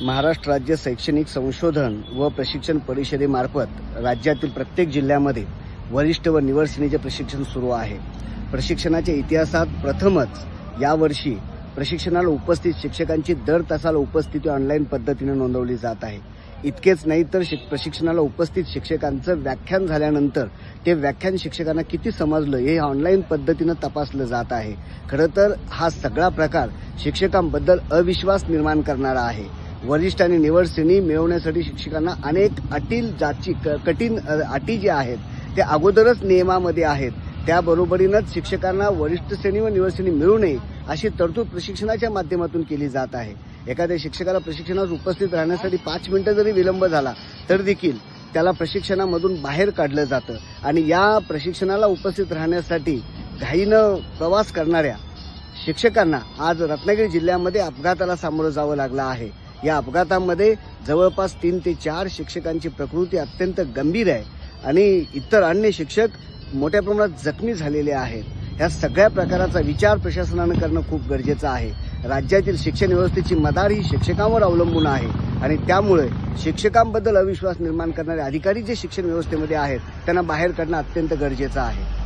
महाराष्ट्र राज्य शैक्षणिक संशोधन व प्रशिक्षण परिषदेमार्फत राज्यातील प्रत्येक जिल्ह्यामध्ये वरिष्ठ व निवड श्रेणीचे प्रशिक्षण सुरू आहे। प्रशिक्षणाच्या इतिहासात प्रथमच यावर्षी प्रशिक्षणाला उपस्थित शिक्षकांची दर तासाला उपस्थिती ऑनलाईन पद्धतीने नोंदवली जात आहे। इतकेच नाही तर प्रशिक्षणाला उपस्थित शिक्षकांचं व्याख्यान झाल्यानंतर ते व्याख्यान शिक्षकांना किती समजलं हे ऑनलाईन पद्धतीने तपासलं जात आहे। खरं तर हा सगळा प्रकार शिक्षकांबद्दल अविश्वास निर्माण करणारा आहे। वरिष्ठ आणि निवड श्रेणी मिळवण्यासाठी शिक्षकांना अनेक कठीण अटी जे आहेत ते अगोदरच नियमामध्ये आहेत। त्याबरोबरीनंच शिक्षकांना वरिष्ठ श्रेणी व निवड श्रेणी मिळू नये अशी तरतूद प्रशिक्षणाच्या माध्यमातून केली जात आहे। एखाद्या शिक्षकाला प्रशिक्षणास उपस्थित राहण्यासाठी 5 मिनिटं जरी विलंब झाला तर देखील त्याला प्रशिक्षणामधून बाहेर काढलं जातं आणि या प्रशिक्षणाला उपस्थित राहण्यासाठी घाईनं प्रवास करणाऱ्या शिक्षकांना आज रत्नागिरी जिल्ह्यामध्ये अपघाताला सामोरं जावं लागलं आहे। या अपघातामध्ये जवळपास 3 ते 4 शिक्षकांची प्रकृती अत्यंत गंभीर आहे आणि इतर अन्य शिक्षक मोठ्या प्रमाणात जखमी झालेले आहेत। या सगळ्या प्रकाराचा विचार प्रशासनाने करणं खूप गरजेचं आहे। राज्यातील शिक्षण व्यवस्थेची मदार ही शिक्षकांवर अवलंबून आहे आणि त्यामुळे शिक्षकांबद्दल अविश्वास निर्माण करणारे अधिकारी जे शिक्षण व्यवस्थेमध्ये आहेत त्यांना बाहेर काढणं अत्यंत गरजेचं आहे।